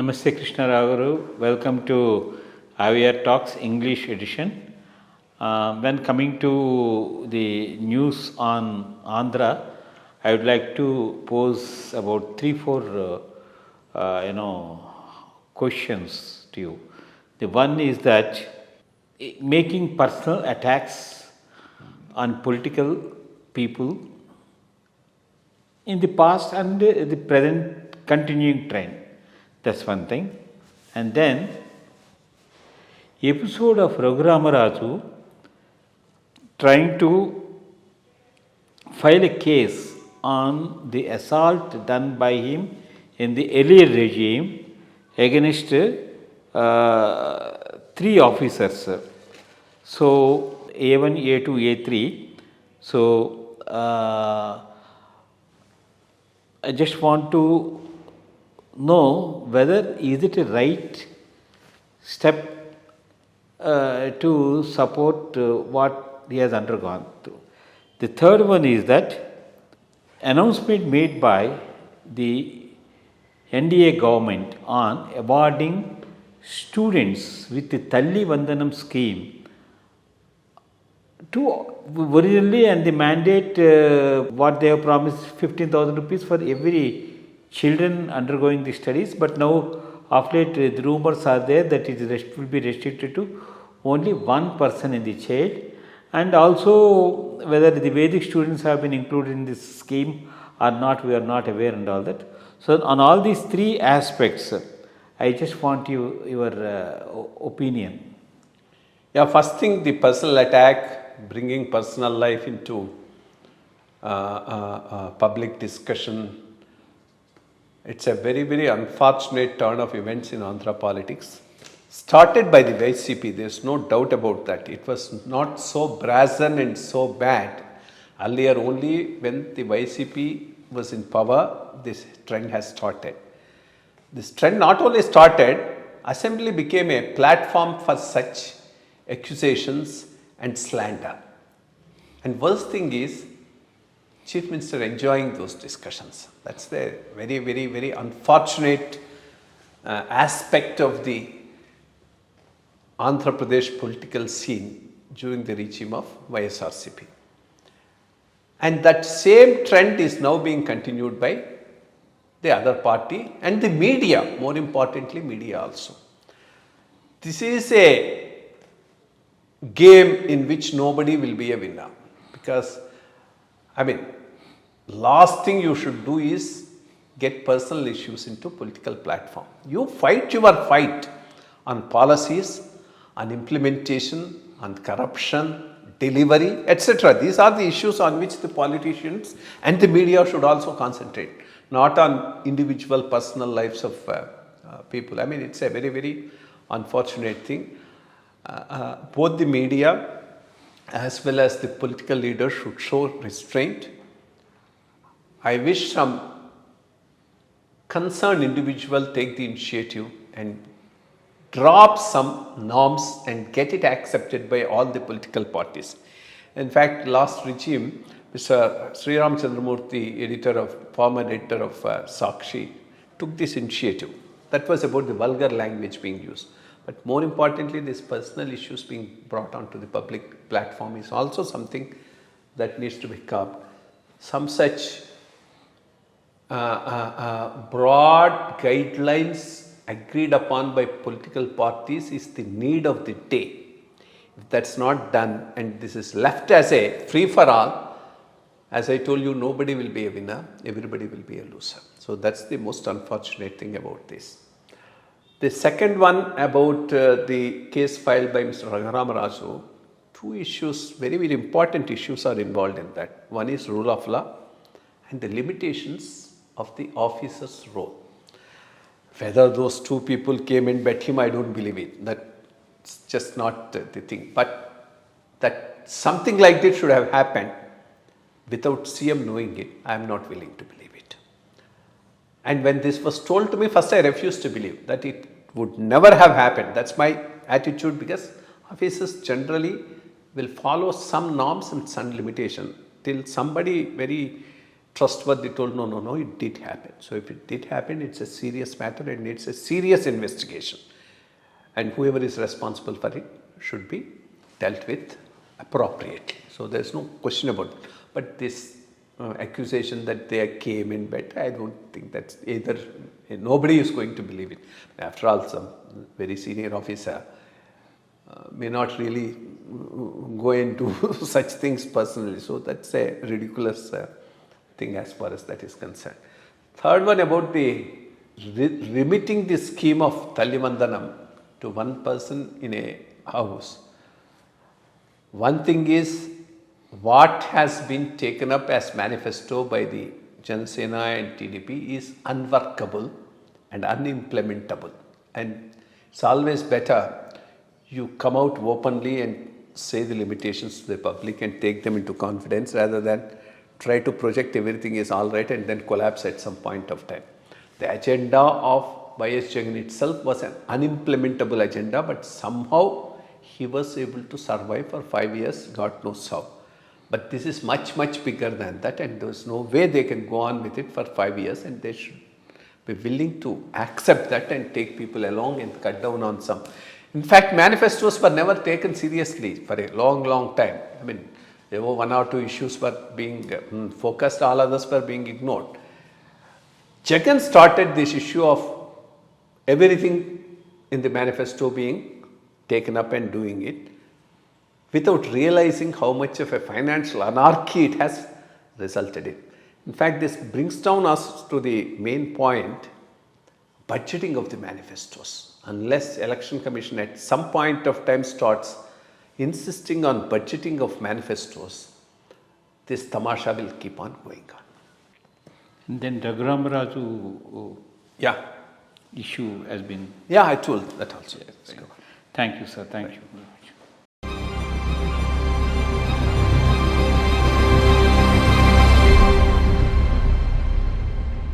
Namaste Krishna Rao. Welcome to IYRTalks English edition. When coming to the news on Andhra, I would like to pose about 3-4 questions to you. The one is that making personal attacks on political people in the past and the present continuing trend. That's one thing. And then episode of Raghuramarazu trying to file a case on the assault done by him in the earlier regime against 3 officers. So A1, A2, A3. So I just want to know whether is it a right step to support what he has undergone through. The third one is that announcement made by the NDA government on awarding students with the Talli Vandanam scheme to originally, and the mandate what they have promised 15,000 rupees for every children undergoing the studies, but now of late the rumors are there that it will be restricted to only one person in the child, and also whether the Vedic students have been included in this scheme or not, we are not aware and all that. So on all these 3 aspects, I just want your opinion. Yeah, first thing, the personal attack, bringing personal life into public discussion. It's a very, very unfortunate turn of events in Andhra politics. Started by the YCP, there's no doubt about that. It was not so brazen and so bad. Earlier, only when the YCP was in power, this trend has started. This trend not only started, assembly became a platform for such accusations and slander. And worst thing is, Chief Minister enjoying those discussions. That's the very, very, very unfortunate aspect of the Andhra Pradesh political scene during the regime of YSRCP. And that same trend is now being continued by the other party and the media, more importantly media also. This is a game in which nobody will be a winner, because last thing you should do is get personal issues into political platform. You fight your fight on policies, on implementation, on corruption, delivery, etc. These are the issues on which the politicians and the media should also concentrate, not on individual personal lives of people. It's a very, very unfortunate thing. Both the media as well as the political leaders should show restraint. I wish some concerned individual take the initiative and drop some norms and get it accepted by all the political parties. In fact, last regime, Mr. Sriram Chandramurthy, former editor of Sakshi, took this initiative. That was about the vulgar language being used. But more importantly, these personal issues being brought onto the public platform is also something that needs to be curbed. Some such broad guidelines agreed upon by political parties is the need of the day. If that's not done and this is left as a free-for-all, as I told you, nobody will be a winner, everybody will be a loser. So that's the most unfortunate thing about this. The second one about the case filed by Mr. Raghuramarazu, 2 issues, very, very important issues are involved in that. One is rule of law and the limitations of the officer's role. Whether those 2 people came and bet him, I don't believe it. That's just not the thing. But that something like this should have happened without CM knowing it, I am not willing to believe it. And when this was told to me, first I refused to believe that it would never have happened. That's my attitude, because officers generally will follow some norms and some limitation till somebody very trustworthy told, no, it did happen. So if it did happen, it's a serious matter and it's a serious investigation. And whoever is responsible for it should be dealt with appropriately. So there's no question about it. But this accusation that they came in bed, I don't think that's either, nobody is going to believe it. After all, some very senior officer may not really go into such things personally. So that's a ridiculous thing as far as that is concerned. Third one about the remitting the scheme of Tallivandanam to one person in a house. One thing is what has been taken up as manifesto by the Janasena and TDP is unworkable and unimplementable. And it's always better you come out openly and say the limitations to the public and take them into confidence rather than try to project everything is all right and then collapse at some point of time. The agenda of YS Jagan itself was an unimplementable agenda, but somehow he was able to survive for 5 years, God knows how. But this is much, much bigger than that, and there's no way they can go on with it for 5 years, and they should be willing to accept that and take people along and cut down on some. In fact, manifestos were never taken seriously for a long, long time. I mean, there were 1 or 2 issues were being focused, all others were being ignored. Jagan started this issue of everything in the manifesto being taken up and doing it without realizing how much of a financial anarchy it has resulted in. In fact, this brings down us to the main point, budgeting of the manifestos. Unless Election Commission at some point of time starts insisting on budgeting of manifestos, this tamasha will keep on going on. And then Raju Yeah. issue has been... Yeah, I told that also. Thank you, sir. Thank you.